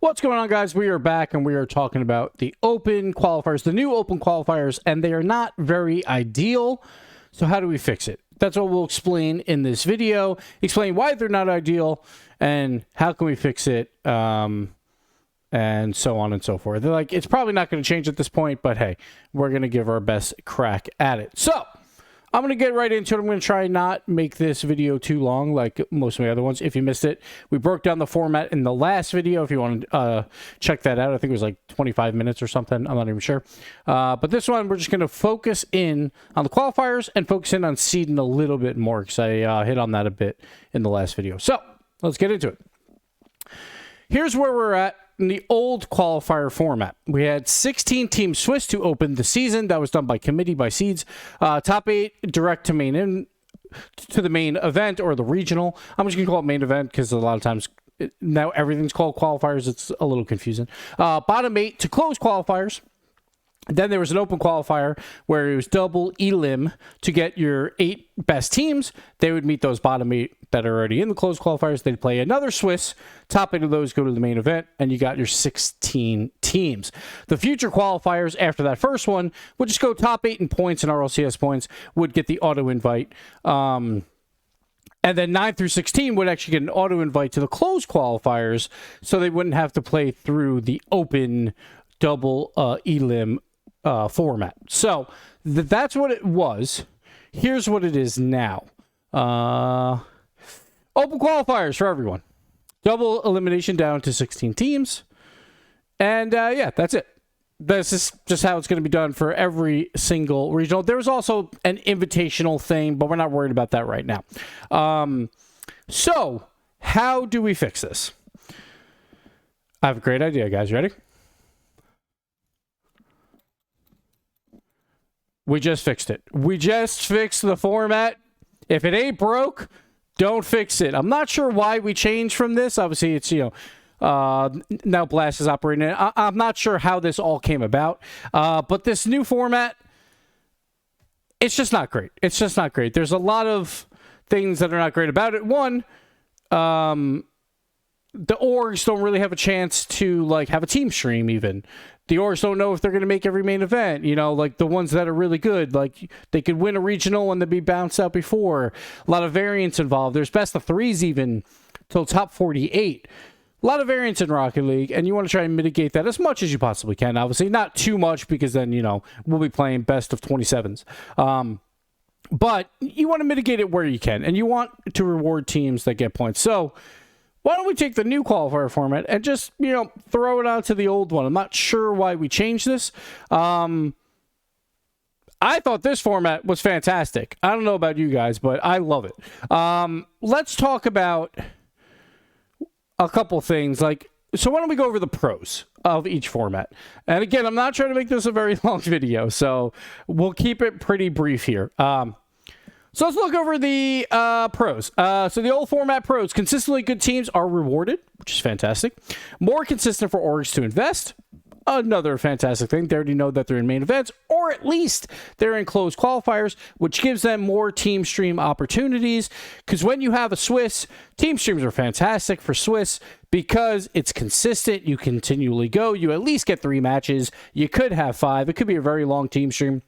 What's going on, guys? We are back and we are talking about the open qualifiers, the new open qualifiers, and they are not very ideal. So how do we fix it? That's what we'll explain in this video. Explain why they're not ideal and how can we fix it, and so on and so forth. They're like, it's probably not going to change at this point, but hey, we're going to give our best crack at it. So I'm going to get right into it. I'm going to try not make this video too long like most of my other ones. If you missed it, we broke down the format in the last video. If you want to check that out, I think it was like 25 minutes or something. I'm not even sure. But this one, we're just going to focus in on the qualifiers and focus in on seeding a little bit more because I hit on that a bit in the last video. So let's get into it. Here's where we're at. In the old qualifier format, we had 16 teams Swiss to open the season. That was done by committee, by seeds. Top 8 direct to the main event or the regional. I'm just gonna call it main event because a lot of times now everything's called qualifiers. It's a little confusing. Bottom 8 to close qualifiers. Then there was an open qualifier where it was double elim to get your 8 best teams. They would meet those bottom 8 that are already in the closed qualifiers. They'd play another Swiss. Top 8 of those go to the main event, and you got your 16 teams. The future qualifiers after that first one would just go top 8 in points and RLCS points, would get the auto invite. And then 9 through 16 would actually get an auto invite to the closed qualifiers, so they wouldn't have to play through the open double elim format. So that's what it was. Here's what it is now. Open qualifiers for everyone. Double elimination down to 16 teams. And yeah, that's it. This is just how it's going to be done for every single regional. There's also an invitational thing, but we're not worried about that right now. So how do we fix this? I have a great idea, guys. Ready? We just fixed it. We just fixed the format. If it ain't broke, don't fix it. I'm not sure why we changed from this. Obviously, it's, now Blast is operating it. I'm not sure how this all came about. But this new format, it's just not great. It's just not great. There's a lot of things that are not great about it. One, the orgs don't really have a chance to, like, have a team stream even. The orgs don't know if they're going to make every main event. Like the ones that are really good, like they could win a regional and then be bounced out before. A lot of variance involved. There's best of 3s even till top 48. A lot of variance in Rocket League, and you want to try and mitigate that as much as you possibly can. Obviously, not too much because then, we'll be playing best of 27s. But you want to mitigate it where you can, and you want to reward teams that get points. So why don't we take the new qualifier format and just, throw it out to the old one? I'm not sure why we changed this. I thought this format was fantastic. I don't know about you guys, but I love it. Let's talk about a couple things. So why don't we go over the pros of each format? And again, I'm not trying to make this a very long video, so we'll keep it pretty brief here. So let's look over the pros. So the old format pros, consistently good teams are rewarded, which is fantastic. More consistent for orgs to invest. Another fantastic thing. They already know that they're in main events, or at least they're in closed qualifiers, which gives them more team stream opportunities. Because when you have a Swiss, team streams are fantastic for Swiss because it's consistent. You continually go. You at least get 3 matches. You could have 5. It could be a very long team stream.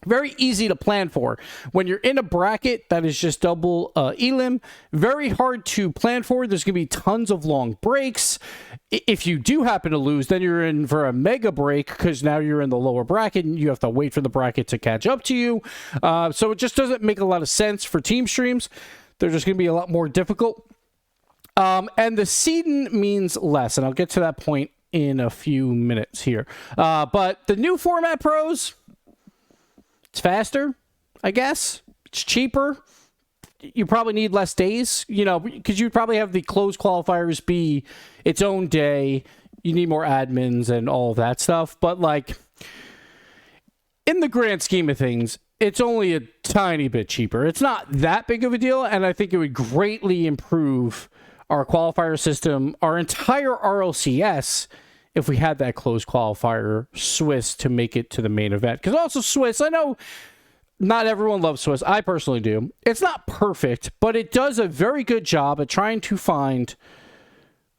Very easy to plan for. When you're in a bracket that is just double elim, very hard to plan for. There's going to be tons of long breaks. If you do happen to lose, then you're in for a mega break because now you're in the lower bracket and you have to wait for the bracket to catch up to you. So it just doesn't make a lot of sense for team streams. They're just going to be a lot more difficult. And the seeding means less, and I'll get to that point in a few minutes here. But the new format pros, it's faster, I guess. It's cheaper. You probably need less days, because you'd probably have the closed qualifiers be its own day. You need more admins and all of that stuff. But, in the grand scheme of things, it's only a tiny bit cheaper. It's not that big of a deal, and I think it would greatly improve our qualifier system, our entire RLCS, if we had that closed qualifier Swiss to make it to the main event. Because also Swiss, I know not everyone loves Swiss. I personally do. It's not perfect, but it does a very good job at trying to find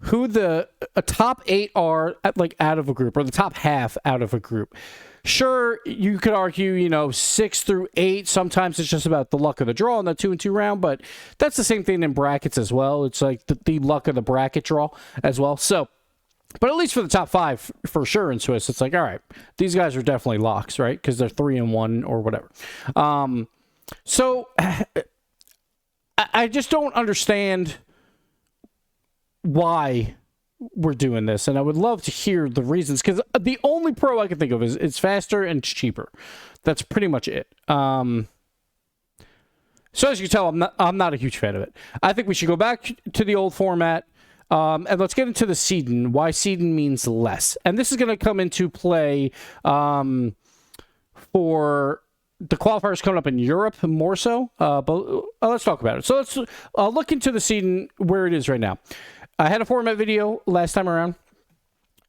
who the top 8 are out of a group, or the top half out of a group. Sure, you could argue, 6 through 8. Sometimes it's just about the luck of the draw in the 2 and 2 round, but that's the same thing in brackets as well. It's like the luck of the bracket draw as well. So, but at least for the top 5, for sure in Swiss, it's like, all right, these guys are definitely locks, right? Because they're 3 and 1 or whatever. So I just don't understand why we're doing this, and I would love to hear the reasons, because the only pro I can think of is it's faster and it's cheaper. That's pretty much it. So as you can tell, I'm not a huge fan of it. I think we should go back to the old format, and let's get into the seeding. Why seeding means less, and this is going to come into play for the qualifiers coming up in Europe more so. But let's talk about it. So let's look into the seeding where it is right now. I had a format video last time around,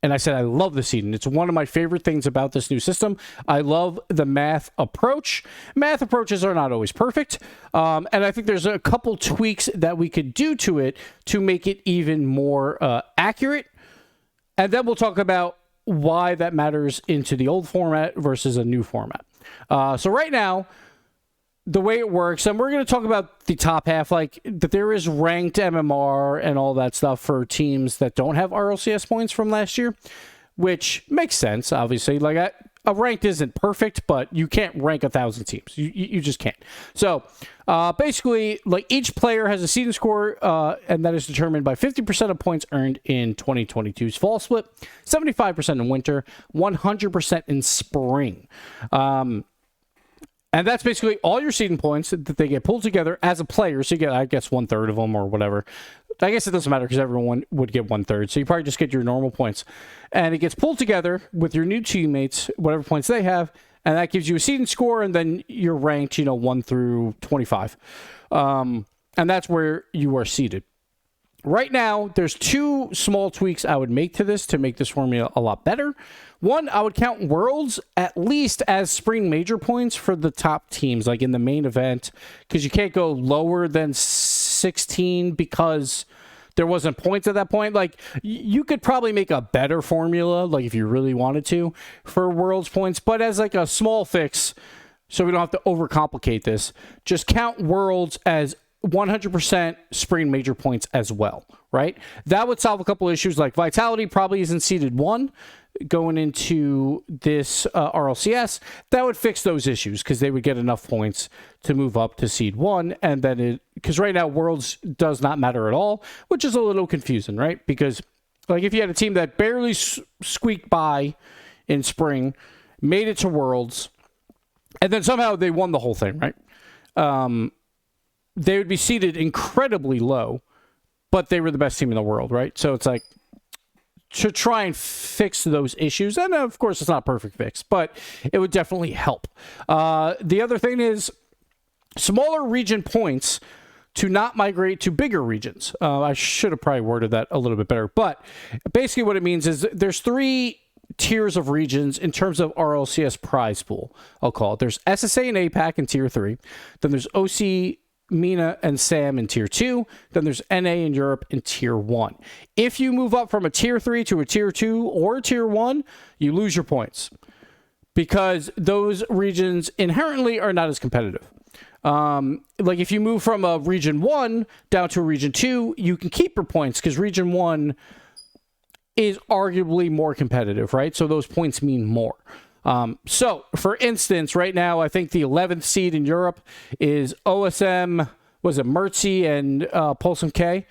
and I said I love the seeding. It's one of my favorite things about this new system. I love the math approach. Math approaches are not always perfect, and I think there's a couple tweaks that we could do to it to make it even more accurate. And then we'll talk about why that matters into the old format versus a new format. So right now, the way it works, and we're going to talk about the top half, like that there is ranked MMR and all that stuff for teams that don't have RLCS points from last year, which makes sense, obviously. Like a ranked isn't perfect, but you can't rank 1,000 teams. You just can't. So basically, like each player has a seeding score, and that is determined by 50% of points earned in 2022's fall split, 75% in winter, 100% in spring. And that's basically all your seeding points that they get pulled together as a player. So you get, I guess, 1/3 of them or whatever. I guess it doesn't matter because everyone would get 1/3. So you probably just get your normal points. And it gets pulled together with your new teammates, whatever points they have. And that gives you a seeding score. And then you're ranked, 1 through 25. And that's where you are seeded. Right now, there's 2 small tweaks I would make to this to make this formula a lot better. One, I would count Worlds at least as spring major points for the top teams, like in the main event, because you can't go lower than 16 because there wasn't points at that point. Like, you could probably make a better formula, like if you really wanted to, for Worlds points, but as like a small fix, so we don't have to overcomplicate this, just count Worlds as 100% spring major points as well, right? That would solve a couple issues, like Vitality probably isn't seeded 1 going into this RLCS. That would fix those issues because they would get enough points to move up to seed 1, and then because right now Worlds does not matter at all, which is a little confusing, right? Because like if you had a team that barely squeaked by in spring, made it to Worlds, and then somehow they won the whole thing, right? They would be seated incredibly low, but they were the best team in the world, right? So it's like to try and fix those issues. And of course, it's not a perfect fix, but it would definitely help. The other thing is smaller region points to not migrate to bigger regions. I should have probably worded that a little bit better, but basically what it means is there's 3 tiers of regions in terms of RLCS prize pool, I'll call it. There's SSA and APAC in tier 3. Then there's OC, MENA, and SAM in tier 2. Then there's NA in Europe in tier 1. If you move up from a tier 3 to a tier 2 or a tier 1, you lose your points because those regions inherently are not as competitive. Like if you move from a region 1 down to a region 2, you can keep your points because region 1 is arguably more competitive, right? So those points mean more. So, for instance, right now, I think the 11th seed in Europe is OSM, was it Mertzi and Pulsum K?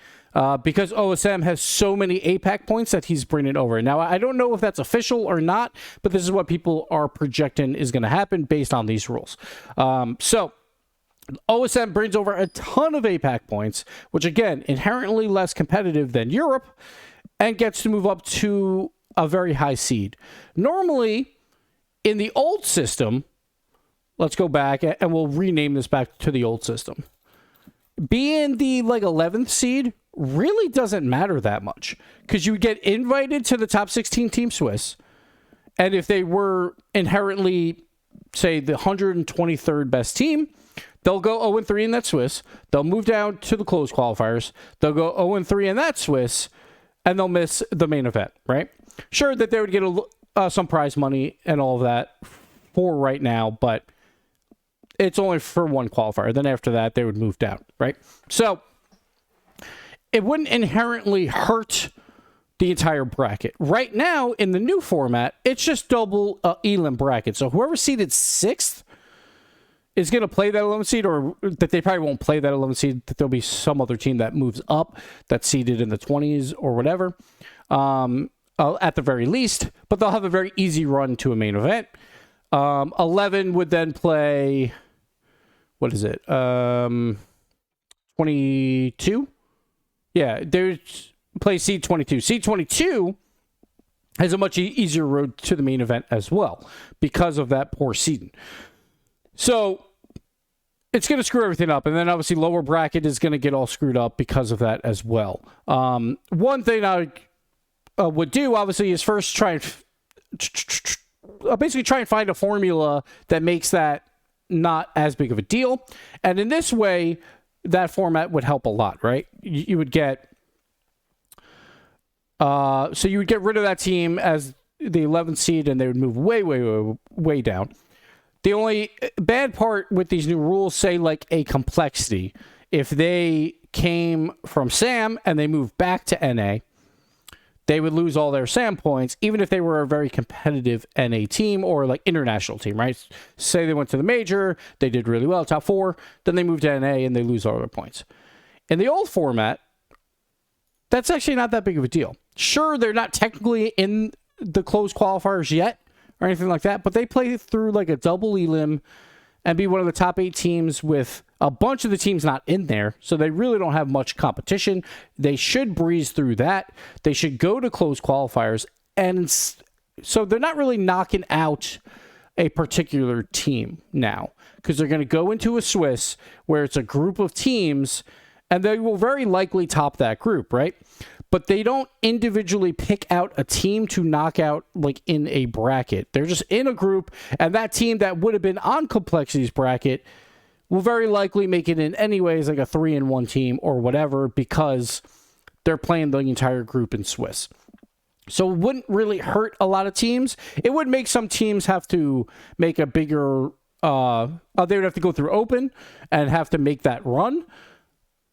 Because OSM has so many APAC points that he's bringing over. Now, I don't know if that's official or not, but this is what people are projecting is going to happen based on these rules. So, OSM brings over a ton of APAC points, which, again, inherently less competitive than Europe, and gets to move up to a very high seed. Normally, in the old system, let's go back and we'll rename this back to the old system. Being the 11th seed really doesn't matter that much because you get invited to the top 16 Team Swiss. And if they were inherently, say, the 123rd best team, they'll go 0-3 in that Swiss. They'll move down to the closed qualifiers. They'll go 0-3 in that Swiss. and they'll miss the main event, right? Sure that they would get some prize money and all of that for right now, but it's only for one qualifier. Then after that, they would move down, right? So it wouldn't inherently hurt the entire bracket. Right now, in the new format, it's just double elim bracket. So whoever seeded 6th is going to play that 11th seed, or that they probably won't play that 11th seed, that there'll be some other team that moves up that's seeded in the 20s or whatever, at the very least, but they'll have a very easy run to a main event. 11 would then play, what is it, 22? Yeah, they play seed 22. Seed 22 has a much easier road to the main event as well because of that poor seeding. So it's going to screw everything up. And then obviously lower bracket is going to get all screwed up because of that as well. One thing I would do, obviously, is first try and basically try and find a formula that makes that not as big of a deal. And in this way, that format would help a lot, right? You would get... so you would get rid of that team as the 11th seed, and they would move way down. The only bad part with these new rules, say like a complexity, if they came from SAM and they moved back to NA, they would lose all their SAM points, even if they were a very competitive NA team or like international team, right? Say they went to the major, they did really well, top 4, then they moved to NA and they lose all their points. In the old format, that's actually not that big of a deal. Sure, they're not technically in the closed qualifiers yet or anything like that, but they play through like a double elim and be one of the top 8 teams with a bunch of the teams not in there, so they really don't have much competition. They should breeze through that. They should go to closed qualifiers, and so they're not really knocking out a particular team now because they're going to go into a Swiss where it's a group of teams, and they will very likely top that group, right? But they don't individually pick out a team to knock out like in a bracket. They're just in a group, and that team that would have been on Complexity's bracket will very likely make it in anyways, like a 3-1 team or whatever, because they're playing the entire group in Swiss. So it wouldn't really hurt a lot of teams. It would make some teams have to make a bigger... they would have to go through Open and have to make that run.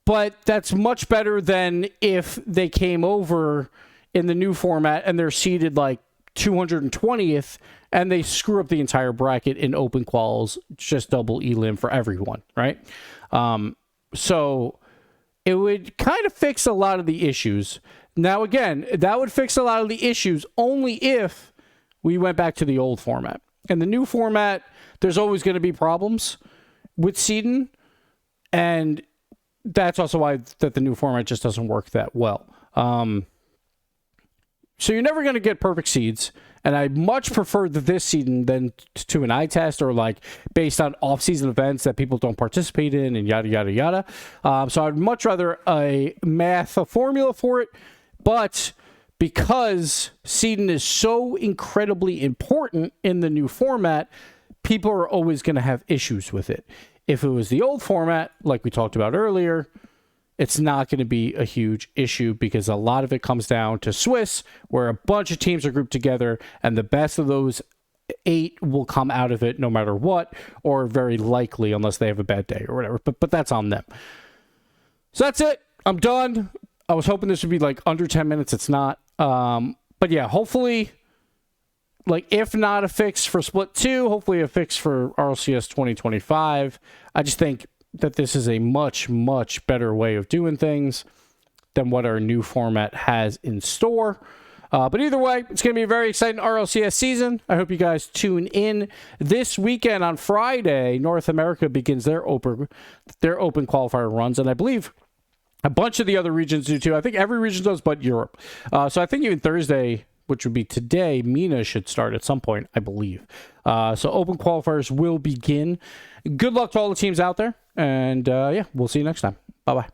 But that's much better than if they came over in the new format and they're seeded like 220th and they screw up the entire bracket in open quals, just double elim for everyone, right? So it would kind of fix a lot of the issues. Now, again, that would fix a lot of the issues only if we went back to the old format. In the new format, there's always going to be problems with seeding, and that's also why that the new format just doesn't work that well. So you're never going to get perfect seeds, and I much prefer this seeding than to an eye test or like based on off-season events that people don't participate in and yada, yada, yada. So I'd much rather a formula for it, but because seeding is so incredibly important in the new format, people are always going to have issues with it. If it was the old format, like we talked about earlier, it's not going to be a huge issue because a lot of it comes down to Swiss, where a bunch of teams are grouped together, and the best of those 8 will come out of it no matter what, or very likely unless they have a bad day or whatever. But that's on them. So that's it. I'm done. I was hoping this would be like under 10 minutes. It's not. But yeah, hopefully... like, if not a fix for Split 2, hopefully a fix for RLCS 2025. I just think that this is a much, much better way of doing things than what our new format has in store. But either way, it's going to be a very exciting RLCS season. I hope you guys tune in. This weekend on Friday, North America begins their open qualifier runs, and I believe a bunch of the other regions do too. I think every region does but Europe. So I think even Thursday, which would be today, MENA should start at some point, I believe. So open qualifiers will begin. Good luck to all the teams out there. And yeah, we'll see you next time. Bye-bye.